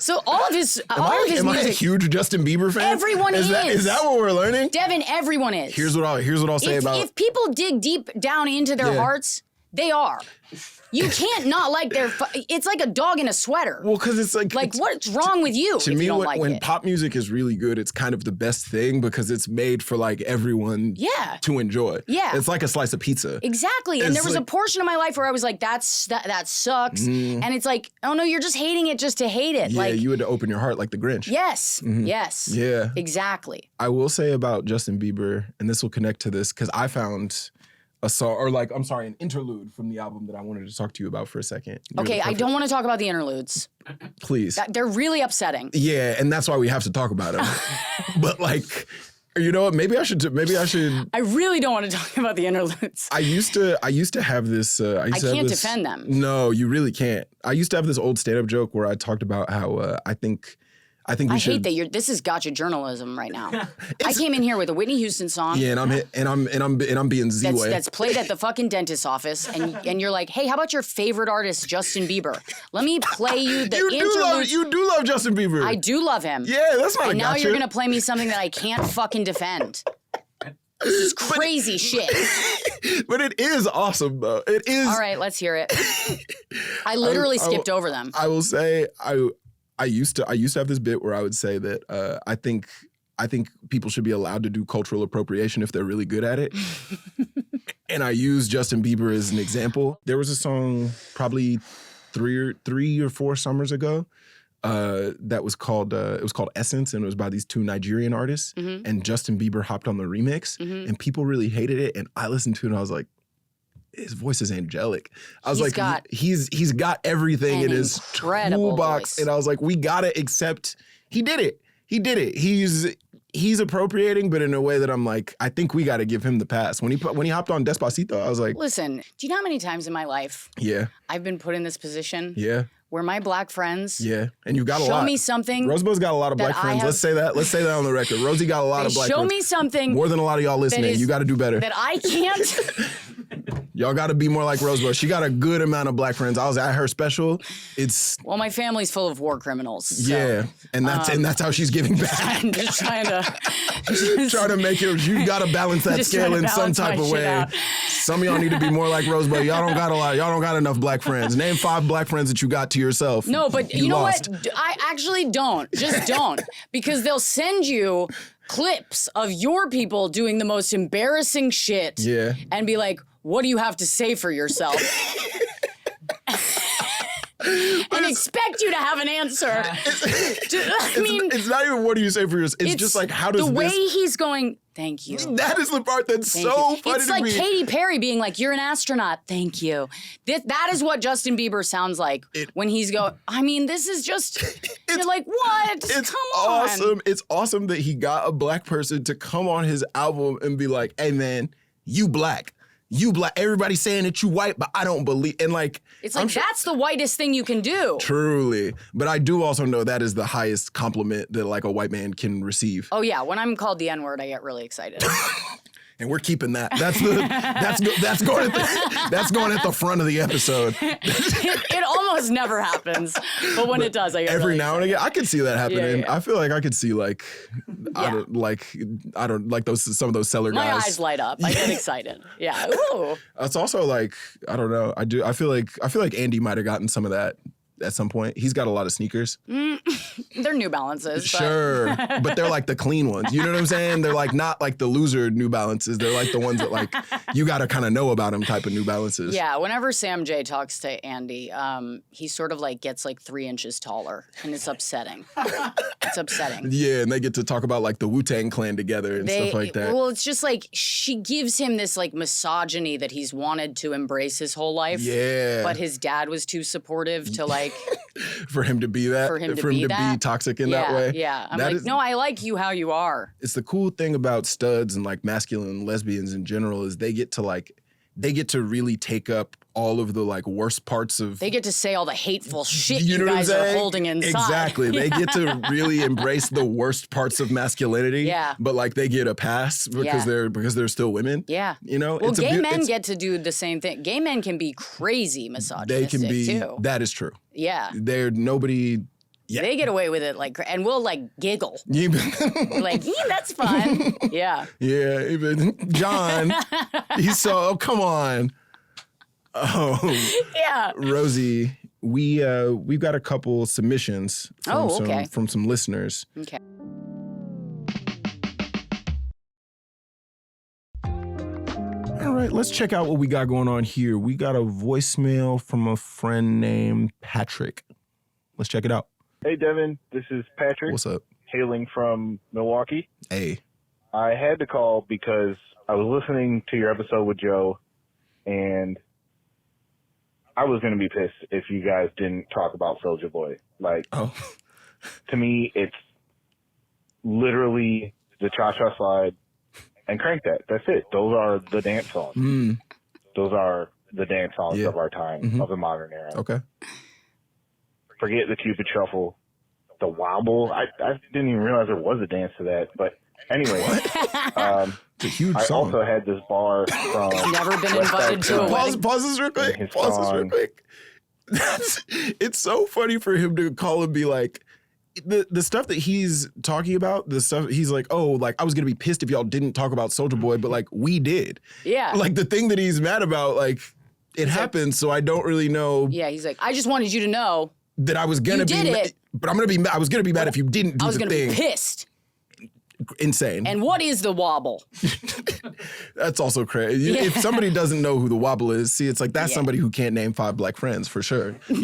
So all of his Am I a music. huge Justin Bieber fan? Everyone is. Is that what we're learning? Devin, everyone is. Here's what I'll say about. If people dig deep down into their hearts, they are. You can't not like their. It's like a dog in a sweater. Well, because it's like what's wrong with you? To if me, you don't like when it? pop music is really good, it's kind of the best thing because it's made for like everyone to enjoy. Yeah. It's like a slice of pizza. Exactly. And there was a portion of my life where I was like, that sucks. And it's like, oh no, you're just hating it just to hate it. Yeah, like, you had to open your heart like the Grinch. Yes. Yes. Yeah. Exactly. I will say about Justin Bieber, and this will connect to this, because I found a song, or like, I'm sorry, an interlude from the album that I wanted to talk to you about for a second. Okay, I don't want to talk about the interludes. Please. They're really upsetting. Yeah, and that's why we have to talk about them. But like, you know what? Maybe I should. I really don't want to talk about the interludes. I used to have this. I can't defend them. No, you really can't. I used to have this old stand-up joke where I talked about how I think we should. I hate that this is gotcha journalism right now. I came in here with a Whitney Houston song. Yeah, and I'm being Z-way. That's played at the fucking dentist's office, and you're like, hey, how about your favorite artist, Justin Bieber? Let me play you the interlude. You do love Justin Bieber. I do love him. Yeah, that's not and a now gotcha. you're gonna play me something that I can't fucking defend. This is crazy shit. But it is awesome, though. It is. All right, let's hear it. I literally skipped over them. I will say I used to have this bit where I would say that I think people should be allowed to do cultural appropriation if they're really good at it. And I use Justin Bieber as an example. There was a song probably three or four summers ago that was called Essence, and it was by these two Nigerian artists. And Justin Bieber hopped on the remix, and people really hated it. And I listened to it, and I was like, his voice is angelic. I was he's got everything in his toolbox, voice. and I was like, we gotta accept. He did it. He's appropriating, but in a way that I'm like, I think we got to give him the pass. When he hopped on Despacito, I was like, listen, do you know how many times in my life I've been put in this position? Yeah. Where my black friends and you've got a lot. Show me something. Rosebud's got a lot of black friends. Let's say that on the record. Rosie got a lot of black friends. Show me something. More than a lot of y'all listening. You got to do better. That I can't. Y'all got to be more like Rosebud. She got a good amount of black friends. I was at her special. Well, my family's full of war criminals. So, yeah, and that's how she's giving back. I'm just trying to make it. You got to balance that scale in some type of way. Some of y'all need to be more like Rosebud. Y'all don't got a lot. Y'all don't got enough black friends. Name 5 black friends that you got to yourself. No, but you know what? I actually don't. Just don't. Because they'll send you clips of your people doing the most embarrassing shit. Yeah. And be like, what do you have to say for yourself? And expect you to have an answer. It's not even what do you say for yourself. It's just like, how does the way he's going, thank you. That is the part that's so funny to me. It's like Katy Perry being like, you're an astronaut, thank you. That is what Justin Bieber sounds like when he's going, I mean, this is just, you're like, what? It's Come awesome. on. It's awesome that he got a black person to come on his album and be like, hey man, you black. You black. Everybody's saying that you white, but I don't believe. And like, it's like that's the whitest thing you can do. Truly, but I do also know that is the highest compliment that like a white man can receive. Oh yeah, when I'm called the N-word, I get really excited. And we're keeping that. That's going at the front of the episode. It almost never happens, but when it does, I get every really now and again. I could see that happening. Yeah. I feel like I could see like I don't like those some of those seller guys. My eyes light up. I get excited. Yeah. Ooh. It's also like I don't know. I feel like Andy might have gotten some of that at some point. He's got a lot of sneakers. They're New Balances. Sure. But they're like the clean ones. You know what I'm saying? They're like not like the loser New Balances. They're like the ones that like you got to kind of know about them type of New Balances. Yeah. Whenever Sam J talks to Andy, he sort of like gets like 3 inches taller, and it's upsetting. It's upsetting. Yeah, and they get to talk about like the Wu-Tang Clan together and stuff like that. Well, it's just like she gives him this like misogyny that he's wanted to embrace his whole life. Yeah. But his dad was too supportive to like for him to be that. For him to be toxic in that way. Yeah. I'm like, no, I like you how you are. It's the cool thing about studs and like masculine lesbians in general is they get to really take up all of the like worst parts of. They get to say all the hateful shit you guys are holding inside. Exactly. They get to really embrace the worst parts of masculinity. Yeah. But like they get a pass because they're still women. Yeah. You know. Well, gay men get to do the same thing. Gay men can be crazy misogynistic too. Too. That is true. Yeah. Nobody Yeah. They get away with it and we'll giggle. Yeah. Like, that's fun. Yeah. Yeah, even John. Come on. Oh. Yeah. Rosie, we've got a couple submissions from some listeners. Okay. All right, let's check out what we got going on here. We got a voicemail from a friend named Patrick. Let's check it out. Hey, Devin. This is Patrick. What's up? Hailing from Milwaukee. Hey. I had to call because I was listening to your episode with Joe, and I was going to be pissed if you guys didn't talk about Soulja Boy. To me, it's literally the Cha-Cha Slide and Crank That. That's it. Those are the dance songs. Mm. Those are the dance songs of our time, of the modern era. Okay. Forget the Cupid Shuffle, the Wobble. I didn't even realize there was a dance to that. But anyway, it's a huge song. I also had this bar from... Never been invited to a wedding. Pause this real quick. It's so funny for him to call and be like, the stuff that he's talking about, the stuff he's like, oh, like I was gonna be pissed if y'all didn't talk about Soulja Boy, but like we did. Yeah. Like the thing that he's mad about, like it happened, so I don't really know. Yeah, he's like, I just wanted you to know that I was gonna but I was gonna be mad if you didn't do the thing. I was gonna be pissed. Insane. And what is the wobble? That's also crazy. Yeah. If somebody doesn't know who the wobble is, see, it's like that's somebody who can't name 5 black friends for sure. You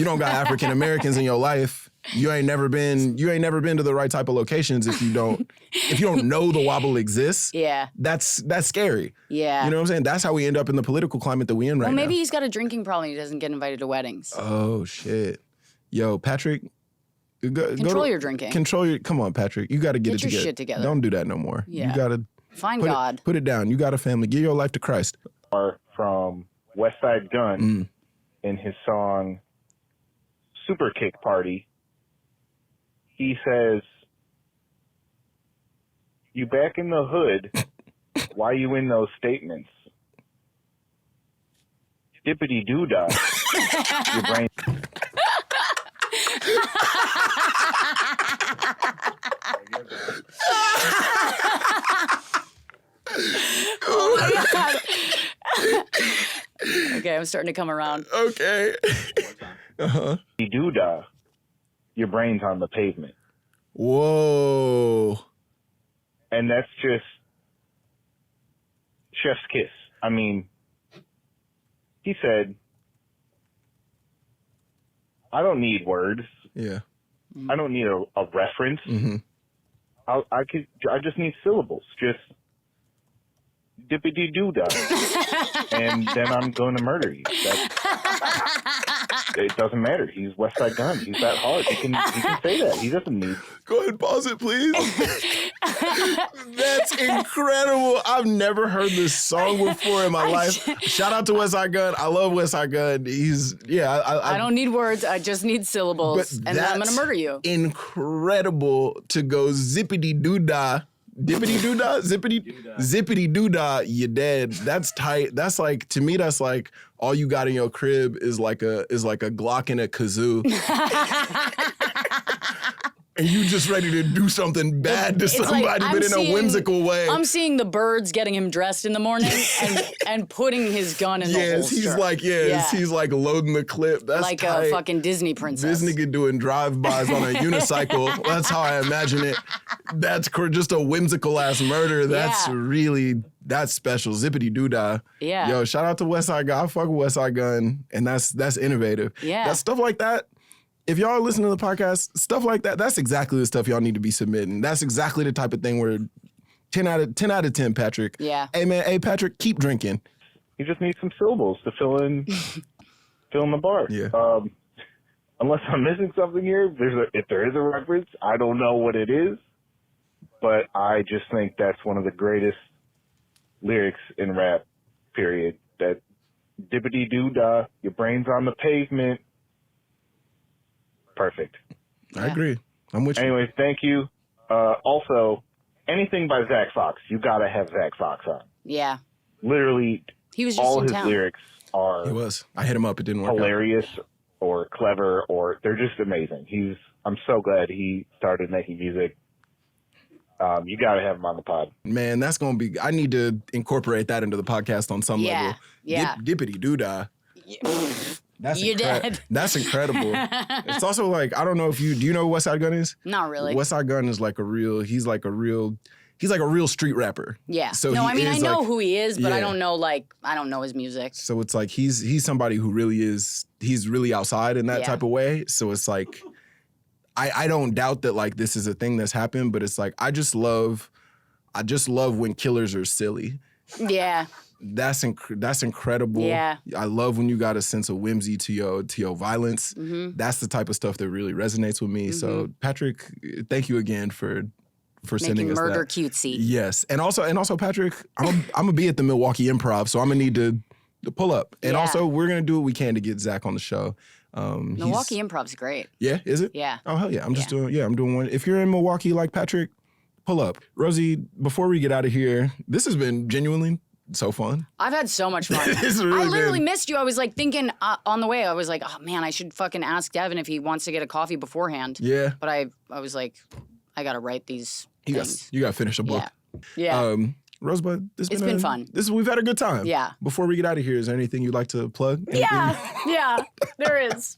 don't got African Americans in your life. You ain't never been to the right type of locations if you don't know the wobble exists. Yeah. That's scary. Yeah. You know what I'm saying? That's how we end up in the political climate that we in right now. Well, maybe he's got a drinking problem. He doesn't get invited to weddings. Oh shit. Yo, Patrick. Control your drinking. Come on, Patrick. You got to get it together. Get your shit together. Don't do that no more. Yeah. You got to find God. Put it down. You got a family. Give your life to Christ. From West Side Gun in his song Super Kick Party. He says, "You back in the hood. Why you in those statements? Dippity doo dah. Your brain." Oh my God. Okay, I'm starting to come around. Okay. Doo dah. Your brain's on the pavement. Whoa. And that's just chef's kiss. I mean, he said, I don't need words. Yeah. I don't need a reference. Mm-hmm. I just need syllables. Just dippity doo dah. And then I'm going to murder you. It doesn't matter. He's West Side Gun. He's that hard. He can say that. He doesn't need. Go ahead and pause it, please. That's incredible. I've never heard this song before in my life. Shout out to West Side Gun. I love West Side Gun. I don't need words. I just need syllables. And then I'm going to murder you. Incredible to go zippity doo dah. Dippity doo dah, zippity doo dah, you dead. That's tight. That's like, to me, that's like all you got in your crib is like a Glock and a kazoo. And you just ready to do something bad to somebody, but in a whimsical way. I'm seeing the birds getting him dressed in the morning and putting his gun in the holster. He's like loading the clip. That's like tight. A fucking Disney princess. This nigga doing drive-bys on a unicycle. That's how I imagine it. That's just a whimsical ass murder. That's that's special. Zippity doo dah. Yeah. Yo, shout out to West Side Gun. I fuck with West Side Gun, and that's innovative. Yeah. That stuff like that. If y'all listen to the podcast, stuff like that, that's exactly the stuff y'all need to be submitting. That's exactly the type of thing where 10 out of 10, Patrick. Yeah. Hey, man. Hey, Patrick, keep drinking. You just need some syllables to fill in the bar. Yeah. Unless I'm missing something here, if there is a reference, I don't know what it is, but I just think that's one of the greatest lyrics in rap, period. That dippity doo dah, your brain's on the pavement. Perfect. I agree. I'm with you. Anyways, thank you. Also, anything by Zach Fox, you gotta have Zach Fox on. Yeah. Literally, he was just all in his town. lyrics are. He was. I hit him up. It didn't work. Hilarious. or clever, or they're just amazing. I'm so glad he started making music. You got to have him on the pod. Man, that's going to be, I need to incorporate that into the podcast on some level. Yeah. Dippity doo-dah. That's You did. That's incredible. It's also like, I don't know if do you know who West Side Gun is? Not really. West Side Gun is like he's like a real street rapper. Yeah. So no, I mean, I know like, who he is, but yeah. I don't know his music. So it's like, he's somebody who really he's really outside in that type of way. So it's like, I don't doubt that like this is a thing that's happened, but it's like, I just love when killers are silly. Yeah. That's incredible. Yeah. I love when you got a sense of whimsy to your violence. Mm-hmm. That's the type of stuff that really resonates with me. Mm-hmm. So Patrick, thank you again for sending us murder that. cutesy. Yes. And also Patrick, I'm gonna be at the Milwaukee Improv, so I'm gonna need to pull up. And also we're gonna do what we can to get Zach on the show. Milwaukee Improv's great. Yeah, is it? Yeah. Oh hell yeah. I'm doing one. If you're in Milwaukee like Patrick, pull up. Rosie, before we get out of here, this has been genuinely so fun. I've had so much fun. Really I literally missed you. I was like thinking on the way, I was like, oh man, I should fucking ask Devon if he wants to get a coffee beforehand. Yeah. But I was like, I gotta write these things. You gotta finish a book. Yeah. Rosebud, it's been fun. We've had a good time. Yeah. Before we get out of here, is there anything you'd like to plug? Anything? Yeah, there is.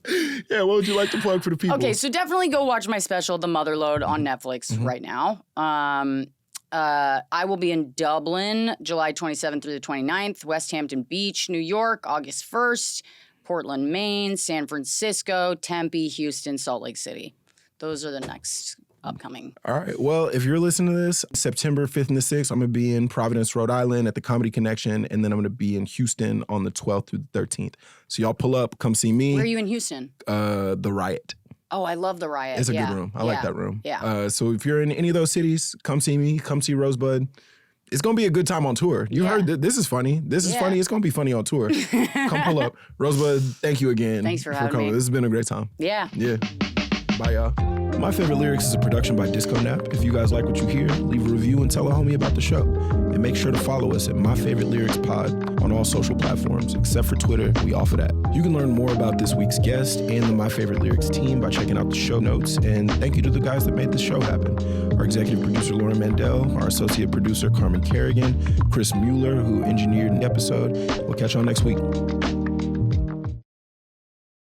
Yeah, what would you like to plug for the people? Okay, so definitely go watch my special, The Motherload, on Netflix right now. I will be in Dublin, July 27th through the 29th, West Hampton Beach, New York, August 1st, Portland, Maine, San Francisco, Tempe, Houston, Salt Lake City. Those are the next upcoming. All right. Well, if you're listening to this, September 5th and the 6th, I'm going to be in Providence, Rhode Island at the Comedy Connection, and then I'm going to be in Houston on the 12th through the 13th. So y'all pull up, come see me. Where are you in Houston? The Riot. Oh, I love the Riot. It's a good room. I like that room. Yeah. So if you're in any of those cities, come see me. Come see Rosebud. It's going to be a good time on tour. You heard that this is funny. This is funny. It's going to be funny on tour. Come pull up. Rosebud, thank you again. Thanks for having me. This has been a great time. Yeah. Yeah. Bye, y'all. My Favorite Lyrics is a production by Disco Nap. If you guys like what you hear, leave a review and tell a homie about the show. And make sure to follow us at My Favorite Lyrics Pod on all social platforms, except for Twitter. We offer that. You can learn more about this week's guest and the My Favorite Lyrics team by checking out the show notes. And thank you to the guys that made this show happen. Our executive producer, Lauren Mandel, our associate producer, Carmen Kerrigan, Chris Mueller, who engineered the episode. We'll catch y'all next week.